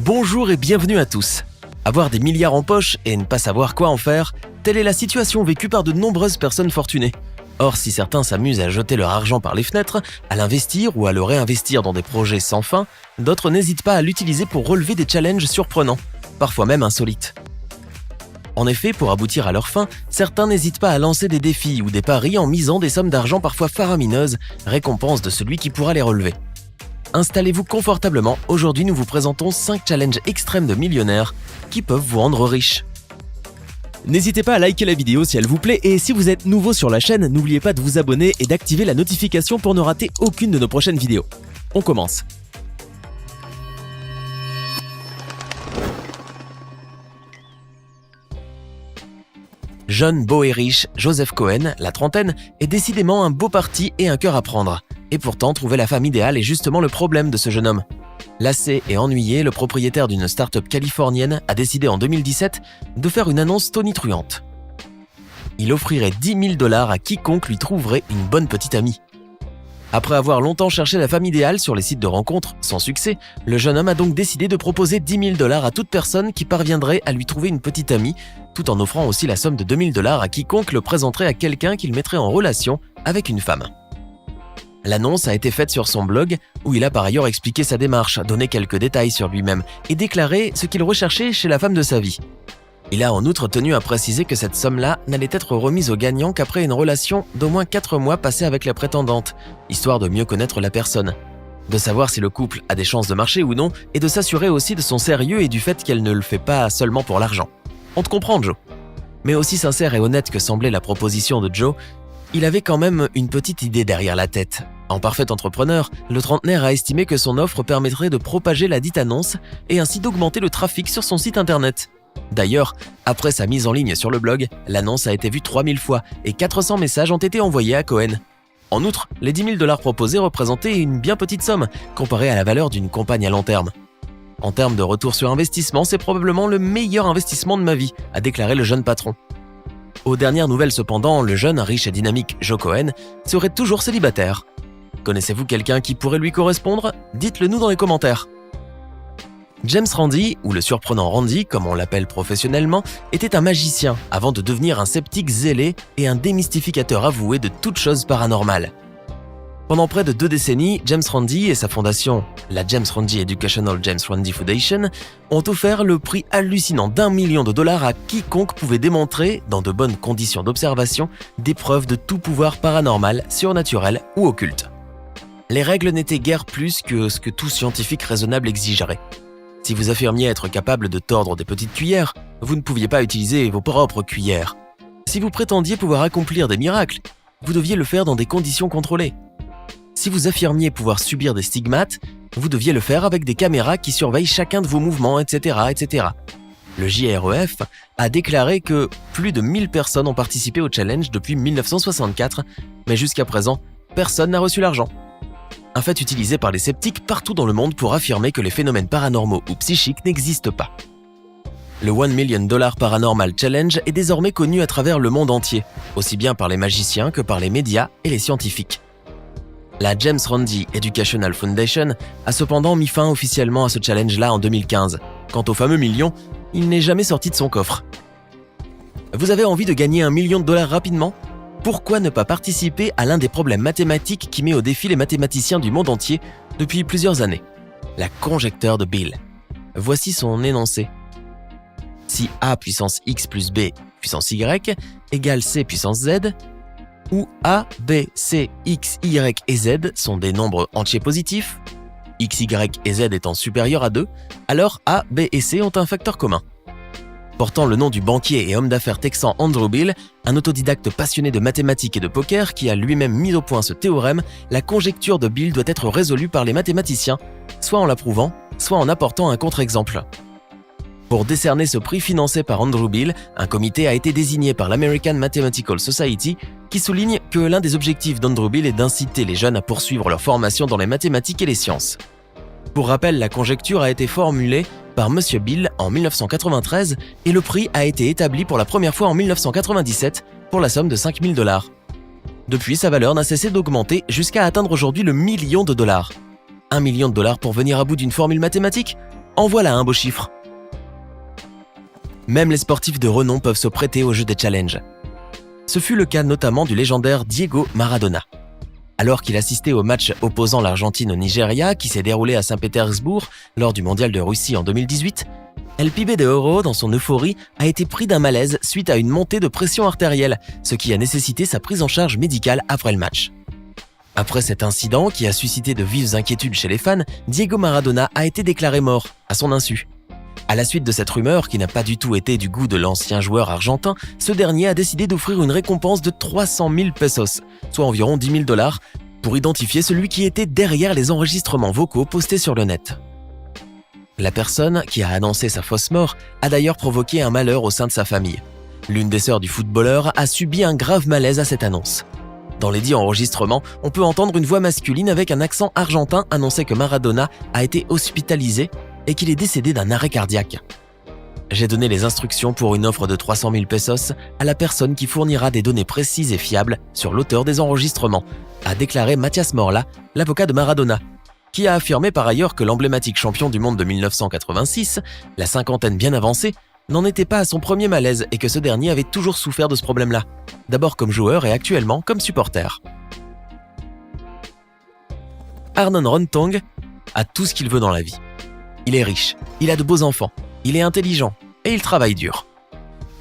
Bonjour et bienvenue à tous. Avoir des milliards en poche et ne pas savoir quoi en faire, telle est la situation vécue par de nombreuses personnes fortunées. Or, si certains s'amusent à jeter leur argent par les fenêtres, à l'investir ou à le réinvestir dans des projets sans fin, d'autres n'hésitent pas à l'utiliser pour relever des challenges surprenants, parfois même insolites. En effet, pour aboutir à leur fin, certains n'hésitent pas à lancer des défis ou des paris en misant des sommes d'argent parfois faramineuses, récompense de celui qui pourra les relever. Installez-vous confortablement, aujourd'hui nous vous présentons 5 challenges extrêmes de millionnaires qui peuvent vous rendre riches. N'hésitez pas à liker la vidéo si elle vous plaît et si vous êtes nouveau sur la chaîne, n'oubliez pas de vous abonner et d'activer la notification pour ne rater aucune de nos prochaines vidéos. On commence. Jeune, beau et riche, Joseph Cohen, la trentaine, est décidément un beau parti et un cœur à prendre. Et pourtant, trouver la femme idéale est justement le problème de ce jeune homme. Lassé et ennuyé, le propriétaire d'une start-up californienne a décidé en 2017 de faire une annonce tonitruante. Il offrirait 10 000 $ à quiconque lui trouverait une bonne petite amie. Après avoir longtemps cherché la femme idéale sur les sites de rencontres, sans succès, le jeune homme a donc décidé de proposer 10 000 $ à toute personne qui parviendrait à lui trouver une petite amie, tout en offrant aussi la somme de 2 000 $ à quiconque le présenterait à quelqu'un qu'il mettrait en relation avec une femme. L'annonce a été faite sur son blog, où il a par ailleurs expliqué sa démarche, donné quelques détails sur lui-même et déclaré ce qu'il recherchait chez la femme de sa vie. Il a en outre tenu à préciser que cette somme-là n'allait être remise au gagnant qu'après une relation d'au moins 4 mois passée avec la prétendante, histoire de mieux connaître la personne, de savoir si le couple a des chances de marcher ou non, et de s'assurer aussi de son sérieux et du fait qu'elle ne le fait pas seulement pour l'argent. On te comprend, Joe. Mais aussi sincère et honnête que semblait la proposition de Joe, il avait quand même une petite idée derrière la tête. En parfait entrepreneur, le trentenaire a estimé que son offre permettrait de propager la dite annonce et ainsi d'augmenter le trafic sur son site internet. D'ailleurs, après sa mise en ligne sur le blog, l'annonce a été vue 3000 fois et 400 messages ont été envoyés à Cohen. En outre, les 10 000 $ proposés représentaient une bien petite somme comparée à la valeur d'une campagne à long terme. En termes de retour sur investissement, c'est probablement le meilleur investissement de ma vie, a déclaré le jeune patron. Aux dernières nouvelles cependant, le jeune, riche et dynamique Joe Cohen serait toujours célibataire. Connaissez-vous quelqu'un qui pourrait lui correspondre? Dites-le nous dans les commentaires. James Randi, ou le surprenant Randy, comme on l'appelle professionnellement, était un magicien avant de devenir un sceptique zélé et un démystificateur avoué de toutes choses paranormales. Pendant près de 2 décennies, James Randi et sa fondation, la James Randi Educational James Randi Foundation, ont offert le prix hallucinant d'1 million de $ à quiconque pouvait démontrer, dans de bonnes conditions d'observation, des preuves de tout pouvoir paranormal, surnaturel ou occulte. Les règles n'étaient guère plus que ce que tout scientifique raisonnable exigerait. Si vous affirmiez être capable de tordre des petites cuillères, vous ne pouviez pas utiliser vos propres cuillères. Si vous prétendiez pouvoir accomplir des miracles, vous deviez le faire dans des conditions contrôlées. Si vous affirmiez pouvoir subir des stigmates, vous deviez le faire avec des caméras qui surveillent chacun de vos mouvements, etc., etc. Le JREF a déclaré que plus de 1000 personnes ont participé au challenge depuis 1964, mais jusqu'à présent, personne n'a reçu l'argent. Un fait utilisé par les sceptiques partout dans le monde pour affirmer que les phénomènes paranormaux ou psychiques n'existent pas. Le $1 million Paranormal Challenge est désormais connu à travers le monde entier, aussi bien par les magiciens que par les médias et les scientifiques. La James Randi Educational Foundation a cependant mis fin officiellement à ce challenge-là en 2015. Quant au fameux million, il n'est jamais sorti de son coffre. Vous avez envie de gagner $1 million rapidement ? Pourquoi ne pas participer à l'un des problèmes mathématiques qui met au défi les mathématiciens du monde entier depuis plusieurs années? La conjecture de Bill. Voici son énoncé. Si A puissance x plus B puissance y égale C puissance z, où A, B, C, X, Y et Z sont des nombres entiers positifs, X, Y et Z étant supérieurs à 2, alors A, B et C ont un facteur commun. Portant le nom du banquier et homme d'affaires texan Andrew Bill, un autodidacte passionné de mathématiques et de poker qui a lui-même mis au point ce théorème, la conjecture de Bill doit être résolue par les mathématiciens, soit en la prouvant, soit en apportant un contre-exemple. Pour décerner ce prix financé par Andrew Bill, un comité a été désigné par l'American Mathematical Society qui souligne que l'un des objectifs d'Andrew Bill est d'inciter les jeunes à poursuivre leur formation dans les mathématiques et les sciences. Pour rappel, la conjecture a été formulée par M. Bill en 1993 et le prix a été établi pour la première fois en 1997 pour la somme de $5 000. Depuis, sa valeur n'a cessé d'augmenter jusqu'à atteindre aujourd'hui le $1 million. $1 million pour venir à bout d'une formule mathématique ? En voilà un beau chiffre. Même les sportifs de renom peuvent se prêter au jeu des challenges. Ce fut le cas notamment du légendaire Diego Maradona. Alors qu'il assistait au match opposant l'Argentine au Nigeria qui s'est déroulé à Saint-Pétersbourg lors du mondial de Russie en 2018, El Pibe de Oro, dans son euphorie, a été pris d'un malaise suite à une montée de pression artérielle, ce qui a nécessité sa prise en charge médicale après le match. Après cet incident qui a suscité de vives inquiétudes chez les fans, Diego Maradona a été déclaré mort, à son insu. À la suite de cette rumeur, qui n'a pas du tout été du goût de l'ancien joueur argentin, ce dernier a décidé d'offrir une récompense de 300 000 pesos, soit environ 10 000 $, pour identifier celui qui était derrière les enregistrements vocaux postés sur le net. La personne qui a annoncé sa fausse mort a d'ailleurs provoqué un malheur au sein de sa famille. L'une des sœurs du footballeur a subi un grave malaise à cette annonce. Dans les dits enregistrements, on peut entendre une voix masculine avec un accent argentin annoncer que Maradona a été hospitalisé et qu'il est décédé d'un arrêt cardiaque. J'ai donné les instructions pour une offre de 300 000 pesos à la personne qui fournira des données précises et fiables sur l'auteur des enregistrements, a déclaré Mathias Morla, l'avocat de Maradona, qui a affirmé par ailleurs que l'emblématique champion du monde de 1986, la cinquantaine bien avancée, n'en était pas à son premier malaise et que ce dernier avait toujours souffert de ce problème-là, d'abord comme joueur et actuellement comme supporter. Arnon Røntong a tout ce qu'il veut dans la vie. Il est riche, il a de beaux enfants, il est intelligent et il travaille dur.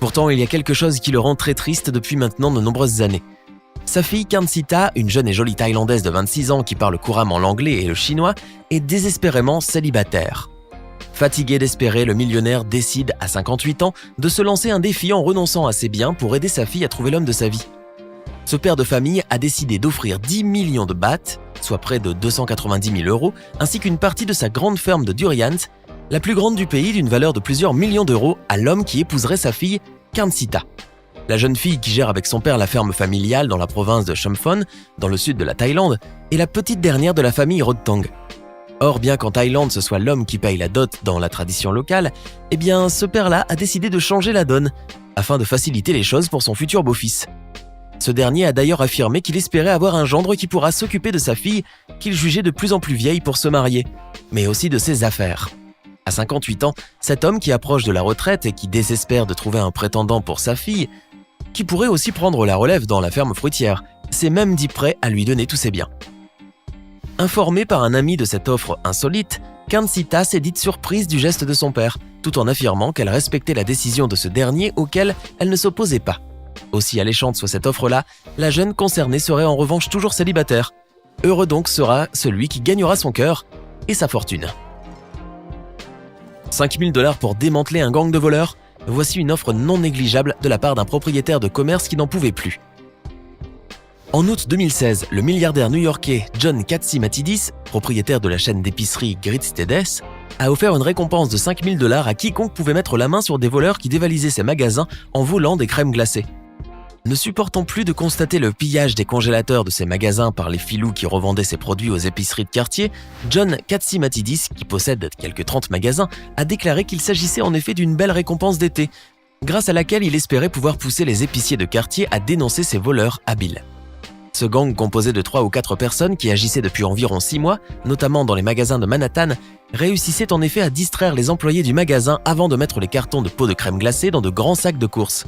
Pourtant, il y a quelque chose qui le rend très triste depuis maintenant de nombreuses années. Sa fille Kansita, une jeune et jolie Thaïlandaise de 26 ans qui parle couramment l'anglais et le chinois, est désespérément célibataire. Fatigué d'espérer, le millionnaire décide, à 58 ans, de se lancer un défi en renonçant à ses biens pour aider sa fille à trouver l'homme de sa vie. Ce père de famille a décidé d'offrir 10 millions de bahts, soit près de 290 000 €, ainsi qu'une partie de sa grande ferme de Durians, la plus grande du pays d'une valeur de plusieurs millions d'euros, à l'homme qui épouserait sa fille, Kansita. La jeune fille qui gère avec son père la ferme familiale dans la province de Chumphon, dans le sud de la Thaïlande, est la petite dernière de la famille Røntong. Or, bien qu'en Thaïlande ce soit l'homme qui paye la dot dans la tradition locale, eh bien ce père-là a décidé de changer la donne, afin de faciliter les choses pour son futur beau-fils. Ce dernier a d'ailleurs affirmé qu'il espérait avoir un gendre qui pourra s'occuper de sa fille, qu'il jugeait de plus en plus vieille pour se marier, mais aussi de ses affaires. À 58 ans, cet homme qui approche de la retraite et qui désespère de trouver un prétendant pour sa fille, qui pourrait aussi prendre la relève dans la ferme fruitière, s'est même dit prêt à lui donner tous ses biens. Informée par un ami de cette offre insolite, Kansita s'est dite surprise du geste de son père, tout en affirmant qu'elle respectait la décision de ce dernier auquel elle ne s'opposait pas. Aussi alléchante soit cette offre-là, la jeune concernée serait en revanche toujours célibataire. Heureux donc sera celui qui gagnera son cœur et sa fortune. 5 000 $ pour démanteler un gang de voleurs ? Voici une offre non négligeable de la part d'un propriétaire de commerce qui n'en pouvait plus. En août 2016, le milliardaire new-yorkais John Catsimatidis, propriétaire de la chaîne d'épicerie Greatstedes, a offert une récompense de 5 000 $ à quiconque pouvait mettre la main sur des voleurs qui dévalisaient ses magasins en volant des crèmes glacées. Ne supportant plus de constater le pillage des congélateurs de ses magasins par les filous qui revendaient ses produits aux épiceries de quartier, John Catsimatidis, qui possède quelques 30 magasins, a déclaré qu'il s'agissait en effet d'une belle récompense d'été, grâce à laquelle il espérait pouvoir pousser les épiciers de quartier à dénoncer ces voleurs habiles. Ce gang composé de 3 ou 4 personnes qui agissaient depuis environ 6 mois, notamment dans les magasins de Manhattan, réussissait en effet à distraire les employés du magasin avant de mettre les cartons de pots de crème glacée dans de grands sacs de courses.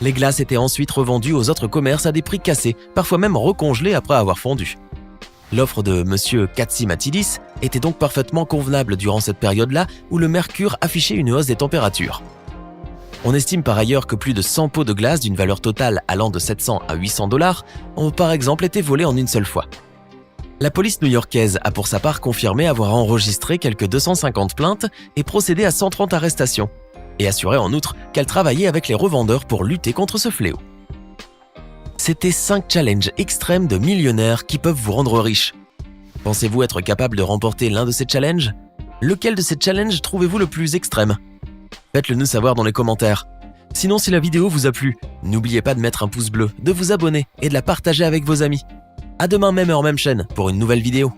Les glaces étaient ensuite revendues aux autres commerces à des prix cassés, parfois même recongelées après avoir fondu. L'offre de M. Catsimatidis était donc parfaitement convenable durant cette période-là où le mercure affichait une hausse des températures. On estime par ailleurs que plus de 100 pots de glace d'une valeur totale allant de 700 à 800 $ ont par exemple été volés en une seule fois. La police new-yorkaise a pour sa part confirmé avoir enregistré quelques 250 plaintes et procédé à 130 arrestations, et assuré en outre qu'elle travaillait avec les revendeurs pour lutter contre ce fléau. C'était 5 challenges extrêmes de millionnaires qui peuvent vous rendre riche. Pensez-vous être capable de remporter l'un de ces challenges ? Lequel de ces challenges trouvez-vous le plus extrême ? Faites-le nous savoir dans les commentaires. Sinon, si la vidéo vous a plu, n'oubliez pas de mettre un pouce bleu, de vous abonner et de la partager avec vos amis. À demain même heure, même chaîne pour une nouvelle vidéo.